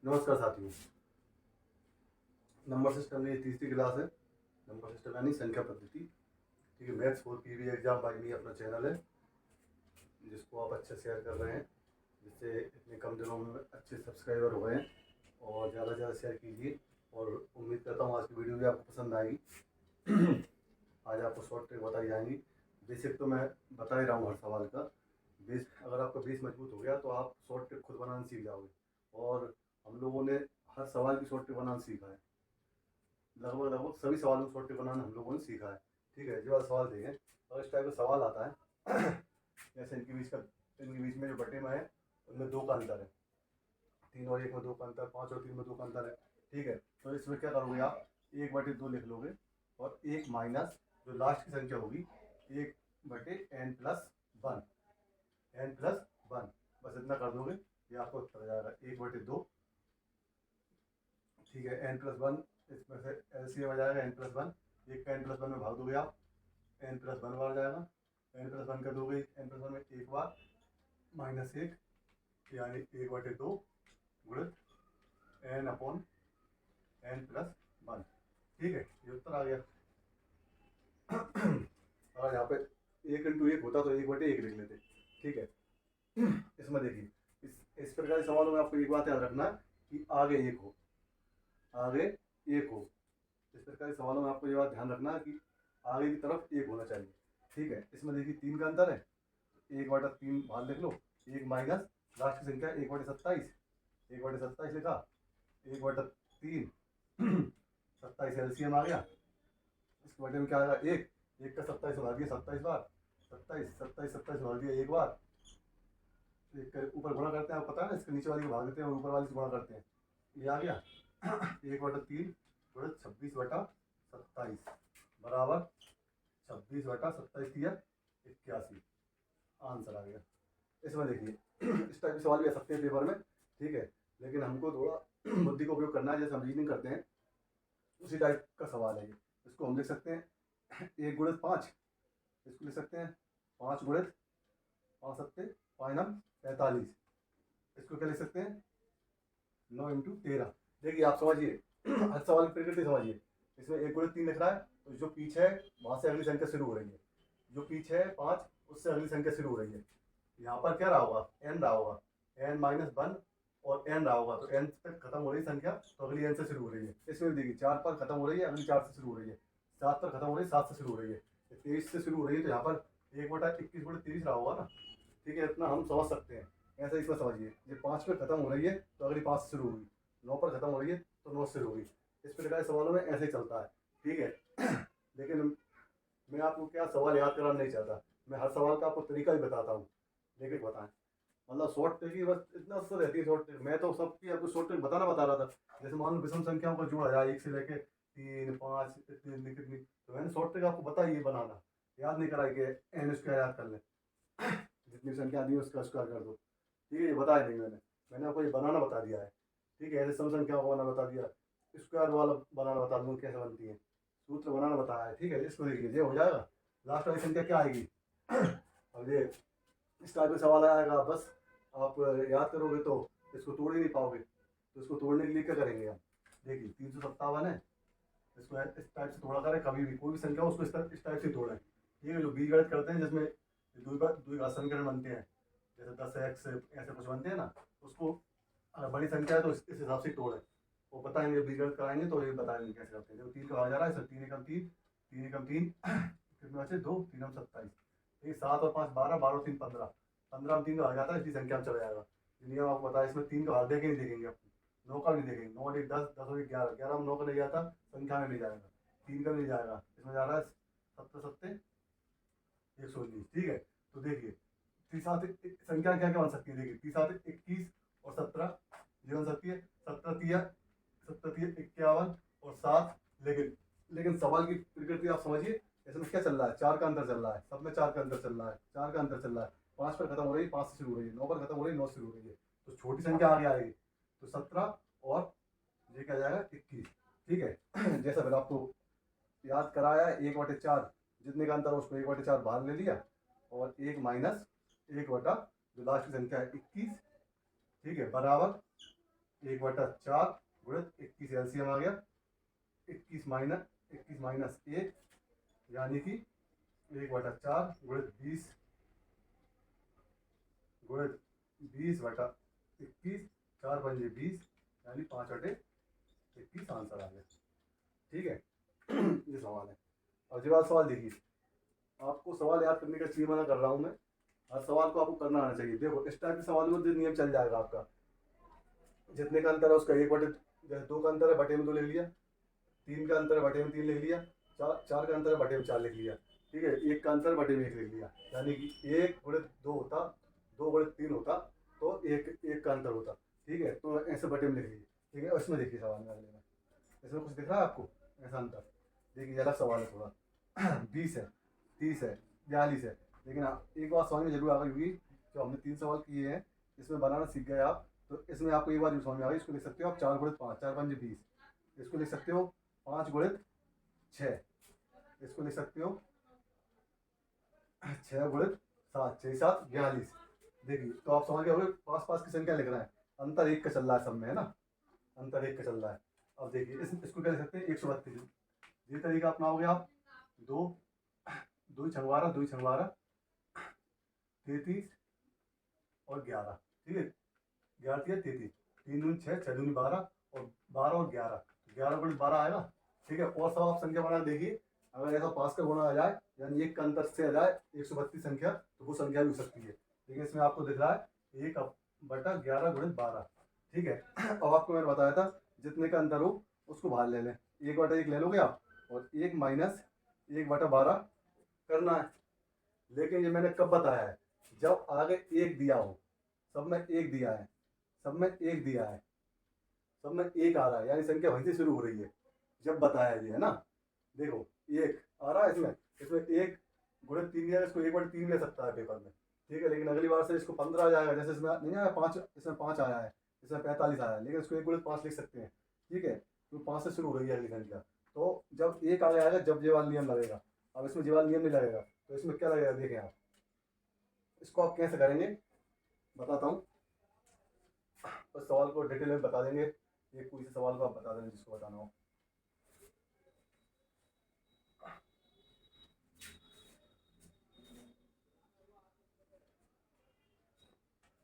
नमस्कार साथियों। Number system में ये तीसरी क्लास है। नंबर सिस्टम यानी संख्या पद्धति। ठीक है, maths for PV exam by me अपना चैनल है, जिसको आप अच्छे शेयर कर रहे हैं, जिससे इतने कम दिनों में अच्छे सब्सक्राइबर हो गए हैं। और ज़्यादा से ज़्यादा शेयर कीजिए और उम्मीद करता हूँ आज की वीडियो भी आपको पसंद आएगी। आज आपको शॉर्ट ट्रिक बताई जाएंगी। बेसिक तो मैं बता ही रहा हूँ हर सवाल का। बेस अगर आपका बेस मजबूत हो गया तो आप शॉर्ट ट्रिक खुद बनाना सीख जाओगे। और हम लोगों ने हर सवाल की शॉर्ट ट्रिक बनाना सीखा है। लगभग लगभग सभी सवालों को शॉर्ट ट्रिक बनाना हम लोगों ने सीखा है। ठीक है, जो वाला सवाल देखें अगर इस टाइप का सवाल आता है जैसे इनके बीच में जो बटे में है उनमें दो का अंतर है, 3 और 1 में 2 का अंतर, 5 और 3 में 2 का अंतर है। ठीक है, तो इसमें क्या करोगे आप 1/2 लिख लोगे और 1 माइनस जो लास्ट की संख्या होगी 1/n+1, n+1, बस इतना कर दोगे ये आपको उत्तर आ जाएगा 1/2। ठीक है, n+1 इसमें से एलसीएम आ जाएगा n+1, 1 का n+1 में भाग दोगे आप n+1 बार जाएगा, n+1 कर दोगे n+1 में एक बार -1 यानी 1/2 गुणित n/n+1। ठीक है, ये उत्तर आ गया। अगर यहाँ पे 1 × 1 होता तो 1/1 लिख लेते। ठीक है, इसमें देखिए इस प्रकार के सवालों में आपको एक बात याद रखना कि आगे 1 हो, आगे 1 हो। इस प्रकार के सवालों में आपको ये बात ध्यान रखना है कि आगे की तरफ 1 होना चाहिए। ठीक है, इसमें देखिए 3 का अंतर है, 1/3 बाहर लिख लो, 1 माइनस लास्ट की संख्या 1/27, 1/27 लिखा, 1/3 27 एलसीएम आ गया। इसके बटे में क्या आएगा 1, 1 का 27 उड़ा दिया 27 बार, 27 उड़ा दिया एक बार, एक ऊपर गुणा करते हैं, आपको पता है ना, इसके नीचे वाली को भाग देते हैं और ऊपर वाली से गुणा करते हैं, ये आ गया 1/3 गुणित 26/27 बराबर 26/27 81, आंसर आ गया। इसमें देखिए इस टाइप के सवाल भी आ सकते हैं पेपर में। ठीक है, लेकिन हमको थोड़ा बुद्धि का उपयोग करना है, जैसे हम रीजनिंग करते हैं उसी टाइप का सवाल है ये। इसको हम लिख सकते हैं 1 × 5, इसको लिख सकते हैं 5 गुणित 5 सत्ते 5 9 45, इसको क्या लिख सकते हैं 9 × 13। देखिए आप समझिए हर सवाल की प्रकृति समझिए। इसमें 1 × 3 लिख रहा है तो जो पीछे है वहां से अगली संख्या शुरू हो रही है, जो पीछे है 5 उससे अगली संख्या शुरू हो रही है। यहाँ पर क्या रहा होगा n रहा होगा, n-1 और n रहा होगा, तो n तक खत्म हो रही संख्या तो अगली n से शुरू हो रही है। इसमें देखिए 4 पर खत्म हो रही है, अगली 4 से शुरू हो रही है, 7 पर खत्म हो रही है, 7 से शुरू हो रही है, 23 से शुरू हो रही है, तो यहाँ पर 1/21/23 रहा होगा ना। ठीक है, इतना हम समझ सकते हैं। ऐसे इसमें समझिए ये 5 पर खत्म हो रही है तो अगली 5 से शुरू होगी, 9 पर खत्म हो रही है तो 9 से शुरू होगी। इस प्रकार सवालों में ऐसे ही चलता है। ठीक है लेकिन मैं आपको क्या सवाल याद कराना नहीं चाहता, मैं हर सवाल का आपको तरीका भी बताता हूँ। लेकिन बताएं मतलब शॉर्ट ट्रिक की बस इतना सा रहती है शॉर्ट ट्रिक। मैं तो सबकी आपको शॉर्ट ट्रिक बता रहा था। जैसे मान लो विषम संख्याओं का जोड़ा जाए 1 से लेके 3 5 इतनी कितनी, तो मैंने शॉर्ट ट्रिक आपको बताई ये बनाना, याद नहीं कराई कि n² याद कर ले, जितनी संख्या दी उसका स्क्वायर कर दो। ठीक है, ये बताया नहीं मैंने आपको ये बनाना बता दिया है। ठीक है, ऐसे सम संख्याओं को बनाना बता दिया, स्क्वायर वाला बनाना बता दूँ कैसे बनती है, सूत्र बनाना बताया है। ठीक है, इसको देखिए ये हो जाएगा। लास्ट वाली संख्या क्या आएगी अब ये इस टाइप का सवाल आएगा, बस आप याद करोगे तो इसको तोड़ ही नहीं पाओगे। तो इसको तोड़ने के लिए क्या करेंगे हम, देखिए 357 है, इसको इस टाइप से तोड़ा करें, कभी भी कोई भी संख्या उसको इस टाइप से तोड़ें। ठीक है, जो बीजगणित करते हैं जिसमें द्विघात समीकरण बनते हैं, जैसे 10x ऐसे कुछ बनते हैं ना, उसको अगर बड़ी संख्या है तो इस हिसाब से तोड़ें। वो बताएंगे बीजगणित कराएंगे तो ये बताएंगे कैसे करते हैं। देखो 3 का आ जा रहा है सर, 3 एकम 3, 3 एकम 3 कितने बचे 2, 3 हम 27, ये 7 और 5 12, 12 और 3 15, 15 में 3 का आ जाता है, इसी संख्या में चला जाएगा। नियम आपको बताया, इसमें 3 का भाग देखे नहीं देखेंगे आप, 9 का भी नहीं देखेंगे, 9 और 1 10, 10 और 1 11, 11 में 9 का नहीं जाता, संख्या में नहीं जाएगा, 3 का नहीं जाएगा, इसमें जा रहा है 7 7 119। ठीक है, तो देखिए 3 संख्या क्या क्या बन सकती है, देखिए 3 21 और 17 ये बन सकती है, 17 51 और 7। लेकिन सवाल की प्रकृति आप समझिए, इसमें क्या चल रहा है, 4 का अंतर चल रहा है, सब में 4 का अंतर चल रहा है, 4 का अंतर चल रहा है, 5 पर खत्म हो रही है 5 से शुरू हो रही है, 9 पर खत्म हो रही है 9 से शुरू हो रही है, तो छोटी संख्या आगे आएगी, तो 17 और ये क्या जाएगा 21। ठीक है जैसा मैंने आपको याद कराया 1/4 जितने का अंतर है उसको 1/4 बाहर ले लिया और 1 माइनस 1 बटा जो लास्ट की संख्या है 21। ठीक है, बराबर 1/4 गुणित 21 एलसीएम आ गया, 21 माइनस 1 यानी कि 1/4 गुणित 20 गुणित 20/21, 4 पंजे 20 यानी 5/21 आंसर आ गया। ठीक है। ये सवाल है। और जवाब सवाल देखिए, आपको सवाल याद करने का इसलिए मना कर रहा हूँ मैं, हर सवाल को आपको करना आना चाहिए। देखो इस टाइप के सवाल में नियम चल जाएगा आपका, जितने का अंतर है उसका 1/, जैसे 2 का अंतर है बटे में 2 लिख लिया, 3 का अंतर है बटे में 3 लिख लिया, 4 का अंतर है बटे में 4 लिख लिया। ठीक है, 1 का अंतर बटे में 1 लिख लिया, यानी कि 1 गुणित 2 होता, 2 गुणित 3 होता, तो 1 का अंतर होता। ठीक है, तो ऐसे बटे में लिख लीजिए। ठीक है, इसमें देखिए सवाल में अगले में, इसमें कुछ दिख रहा है आपको ऐसा अंतर? देखिए अलग सवाल है थोड़ा। 20 है, 30 है, 42 है, लेकिन एक बात समझ में जरूर आ गई होगी, जो हमने 3 सवाल किए हैं इसमें बनाना सीख गए आप, तो इसमें आपको एक बार जो समझ में आ गई, इसको लिख सकते हो आप 4 गुणित 5, 4 पंजे 20, इसको लिख सकते हो 5 गुणित 6, इसको लिख सकते हो 6 गुणित 7, 6 7 42। देखिए तो आप समझ गए होंगे पास पास की संख्या लिख रहे हैं, अंतर 1 का चल रहा है सब में, है ना, अंतर 1 का चल रहा है। अब देखिए इसको क्या लिख सकते हैं 132, ये तरीका अपनाओगे आप, 2 2 छंग 12, 2 छंग 12 33 और 11। ठीक है, 11 33, 3 दूनी 6, 6 दूनी 12 और 12 और 11, 11 गुणित 12 आएगा। ठीक है, और सब आप संख्या बना देखिए, अगर ऐसा पास का गुणा आ जाए यानी 1 का अंतर से आ जाए 132 संख्या, तो वो संख्या भी हो सकती है। लेकिन इसमें आपको दिख रहा है 1/11 गुणित 12। ठीक है, अब आपको मैंने बताया था जितने का अंतर हो उसको बाहर ले लें, 1/1 ले लोगे आप, और 1 माइनस 1/12 करना है। लेकिन ये मैंने कब बताया है, जब आगे 1 दिया हो, सब में 1 दिया है, सब में 1 दिया है, सब में 1 आ रहा है, यानी संख्या वहीं से शुरू हो रही है, जब बताया ये, है ना। देखो 1 आ रहा है इसमें, इसमें 1 गुणित 3 दिया, इसको 1/3 ले सकता है पेपर में। ठीक है, लेकिन अगली बार से इसको 15 आ जाएगा, जैसे इसमें नहीं आया 5, इसमें 5 आया है, इसमें 45 आया है, लेकिन इसको 1 गुणित 5 लिख सकते हैं। ठीक है, तो 5 से शुरू हो रही है अगली संख्या, तो जब 1 आ जाएगा जब ये वाला नियम लगेगा। अब इसमें ये वाला नियम नहीं लगेगा, तो इसमें क्या लगेगा देखें आप, इसको आप कैसे करेंगे बताता हूँ, उस सवाल को डिटेल में बता देंगे, ये कोई से सवाल को आप बता देंगे जिसको बताना हो।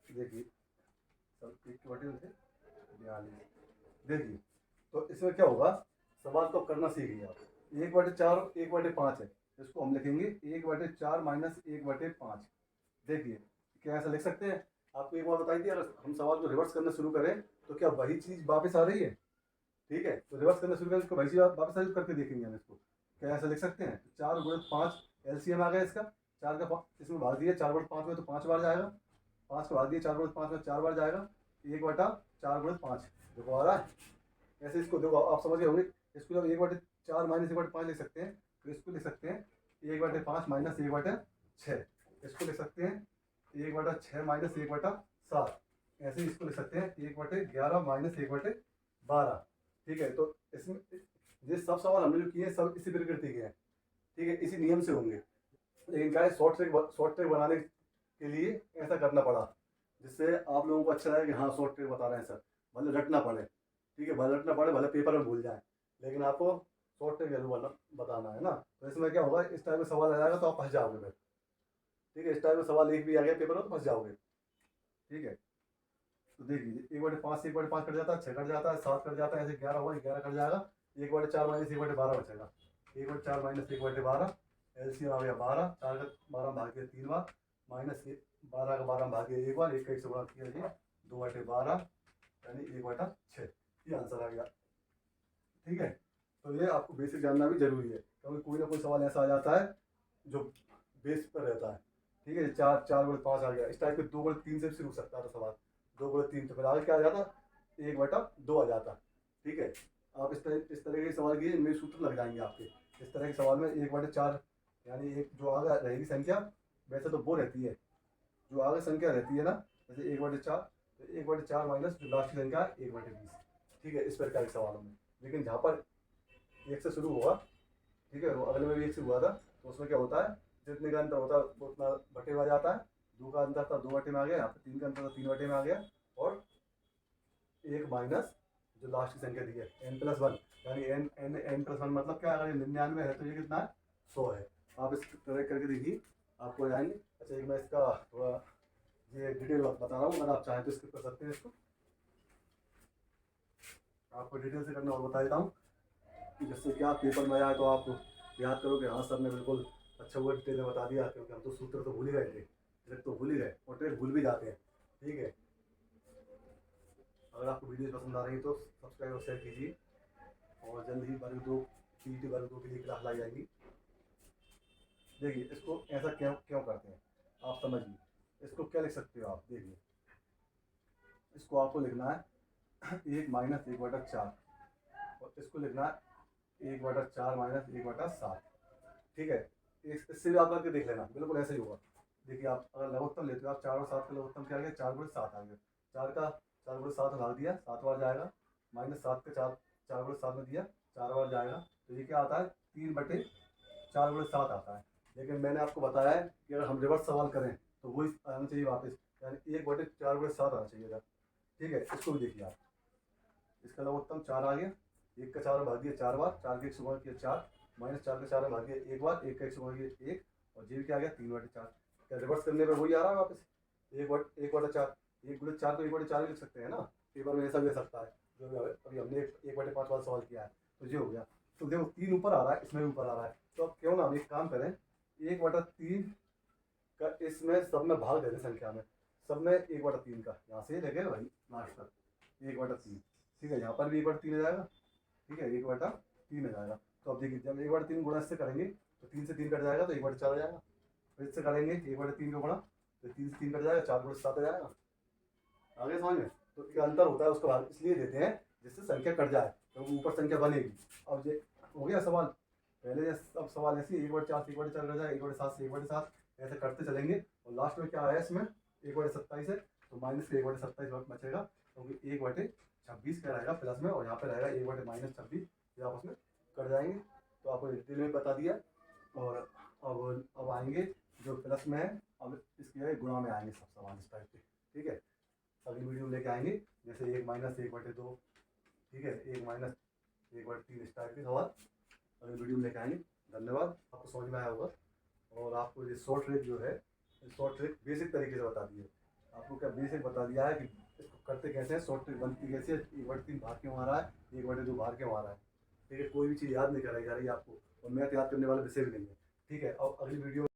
देखिए सब 1/42, देखिए तो इसमें क्या होगा, सवाल तो करना सीख लिया आप, 1/4 1/5 है, इसको हम लिखेंगे 1/4 माइनस 1/5। देखिए क्या ऐसा लिख सकते हैं, आपको एक बार बताई थी, अगर हम सवाल को रिवर्स करना शुरू करें तो क्या वही चीज़ वापस आ रही है। ठीक है, तो रिवर्स करना शुरू करें, इसको वही चीज़ वापस आ रही है, करके देखेंगे हम इसको, क्या ऐसा लिख सकते हैं। 4 गुणित 5 एलसीएम आ गया इसका, 4 का इसमें भाग दिया 4 गुणित 5 में, तो 5 बार जाएगा, 5 को भाग दिया 4 गुणित 5 में 4 बार जाएगा, 1/4 गुणित 5 देखो आ रहा है। ऐसे इसको देखो आप समझ गए होंगे, इसको जब 1/4 माइनस 1/5 लिख सकते हैं, तो इसको लिख सकते हैं 1/5 माइनस 1/6, इसको लिख सकते हैं 1/6 माइनस 1/7, ऐसे ही इसको लिख सकते हैं 1/11 माइनस 1/12। ठीक है, तो इसमें ये सब सवाल हमने जो किए हैं सब इसी प्रकृति के हैं। ठीक है, इसी नियम से होंगे, लेकिन क्या है शॉर्ट ट्रिक बनाने के लिए ऐसा करना पड़ा, जिससे आप लोगों को अच्छा लगे कि हाँ शॉर्ट ट्रिक बता रहे हैं सर, भले रटना पड़े। ठीक है, भले रटना पड़े, भले पेपर में भूल जाए, लेकिन आपको शॉर्ट ट्रिक जरूर बताना है ना। तो इसमें क्या होगा, इस टाइप में सवाल आ जाएगा तो आप फंस जाओगे फिर। ठीक है, इस टाइप में सवाल एक भी आ गया पेपर में तो फंस जाओगे। ठीक है, तो देखिए 1/5 से 1/5 कट जाता है, 6 कट जाता है, 7 कट जाता है, ऐसे 11 हुआ, 11 कट जाएगा, 1/4 माइनस 1/12 बचेगा, 1/4 माइनस 1/12 एलसीएम आ गया 12, 4 का 12 भाग दिया 3 बार, माइनस 12 का 12 भाग दिया 1 बार, 1 का 1 से गुणा किया जी 2/12 यानी 1/6, ये आंसर आ गया। ठीक है, तो ये आपको बेसिक जानना भी जरूरी है, क्योंकि कोई ना कोई सवाल ऐसा आ जाता है जो बेस पर रहता है। ठीक है, 4 गुणित 5 आ गया, इस टाइप के 2 गुणित 3 से भी शुरू हो सकता था सवाल, 2 गुणित 3, तो फिर आगे क्या आ जाता 1/2 आ जाता। ठीक है, आप इस तरह के सवाल किए, इनमें सूत्र लग जाएंगे आपके। इस तरह के सवाल में 1/4 यानी एक जो आगे रहेगी संख्या, वैसे तो वो रहती है, जो आगे संख्या रहती है ना, जैसे 1/4, तो 1/4 माइनस जो लास्ट की संख्या है 1/20। ठीक है, इस प्रकार के सवालों में, लेकिन जहाँ पर 1 से शुरू हुआ, ठीक है, वो अगले में भी 1 से हुआ था, तो उसमें क्या होता है, जितने का अंतर होता है वो उतना बटे में आ जाता है। 2 का अंतर था 2 बटे में आ गया, यहाँ पे 3 का अंतर था 3 बटे में आ गया, और एक माइनस जो लास्ट की संख्या दी है n+1, यानी n+1 मतलब क्या, अगर 99 है तो ये कितना है 100 है। आप इस तरह करके देखिए आपको जाएंगे। अच्छा एक मैं इसका थोड़ा ये डिटेल बता रहा हूँ, अगर आप चाहें तो स्किप कर सकते हैं इसको, आपको डिटेल से करना और बता देता हूँ कि जिससे क्या पेपर में आए तो आप याद करोगे हाँ सर ने बिल्कुल अच्छा हुआ डिटेल में बता दिया, क्योंकि हम तो सूत्र तो भूल ही गए थे, ट्रिक तो भूल ही गए और ट्रिक भूल भी जाते हैं। ठीक है, अगर आपको वीडियो पसंद आ रही है तो सब्सक्राइब और शेयर कीजिए, और जल्द ही वर्ग 2 PET वर्ग 2 के लिए क्लास लाई जाएगी। देखिए इसको ऐसा क्यों क्यों करते हैं आप समझिए, इसको क्या लिख सकते हो आप, देखिए इसको आपको लिखना है 1-1/4, और इसको लिखना है 1/4 माइनस 1/7। ठीक है, इससे भी आप करके देख लेना, बिल्कुल ऐसे ही होगा। देखिए आप अगर लघुत्तम लेते हो, आप 4 और 7 का लघुत्तम क्या आ गया, 4/7 आ गया। 4 भाग दिया 7 बार जाएगा, -7 का 4/7 में दिया 4 बार जाएगा, तो ये क्या आता है 3/4/7 आता है। लेकिन मैंने आपको बताया है कि अगर हम रिवर्स सवाल करें तो वही आना चाहिए वापस, यानी 1/4/7 आना चाहिए था। ठीक है, इसको भी देखिए आप, इसका लघुत्तम 4 आ गया, 1 का 4 भाग दिया 4 बार, 4 के 1 से गुणा किया 4, -4 का 4 में भाग दिया 1 बार, 1 का 1 से गुणा किया 1, और जी क्या आ गया 3/4। क्या रिवर्स करने पर वही आ रहा है वापस 1/4, 1/4 को 1/4 भी लिख सकते हैं ना, पेपर में ऐसा भी हो सकता है, जो भी अभी हमने 1/5 वाला सवाल किया है, तो ये हो गया। तो देखो 3 ऊपर आ रहा है, इसमें भी ऊपर आ रहा है, तो अब क्यों ना हम एक काम करें, 1/3 का इसमें सब में भाग दे दें, संख्या में सब में 1/3 का, यहाँ से लेके भाई लास्ट तक 1/3। ठीक है, यहाँ पर भी 1/3 आ जाएगा। ठीक है, 1/3 आ जाएगा। तो अब देखिए जब 1/3 गुणा इससे करेंगे तो 3 से 3 कट जाएगा तो 1/4 आ जाएगा, फिर इससे करेंगे 1/3 का गुणा तो 3 से 3 कट जाएगा, 4/7 आ जाएगा। आगे समझ में, तो ये अंतर होता है, उसको भाग इसलिए देते हैं जिससे संख्या कट जाए, क्योंकि तो ऊपर संख्या बनेगी। अब ये हो गया सवाल, पहले अब सवाल ऐसे 1/4 से 1/4 कट जाएगा, 1/7 से 1/7 ऐसे करते चलेंगे, और लास्ट में क्या आया इसमें 1/27 है, तो माइनस का 1/27 वक्त बचेगा, क्योंकि 1/26 क्या रहेगा प्लस में, और यहाँ पे रहेगा 1/-26, ये आपस में कट जाएंगे। तो आपको डिटेल में बता दिया, और अब आएंगे जो प्लस में है, अब इसके गुणा में आएंगे सब सवाल इस टाइप के। ठीक है, अगली वीडियो लेके आएंगे, जैसे 1-1/2, ठीक है, 1-1/3 इस टाइप के सवाल अगली वीडियो में लेके आएंगे। धन्यवाद, आपको समझ में आया होगा, और आपको ये शॉर्ट ट्रिक जो है, शॉर्ट ट्रिक बेसिक तरीके से बता दी है। आपको क्या बेसिक बता दिया है कि इसको करते कैसे हैं, शॉर्ट ट्रिक बनती कैसे है, 1/3 भाग क्यों आ रहा है, 1/2 भाग क्यों आ रहा है। ठीक है, कोई भी चीज़ याद नहीं कराई जा रही है आपको, और मैथ याद करने वाला विषय भी नहीं है। ठीक है, अब अगली वीडियो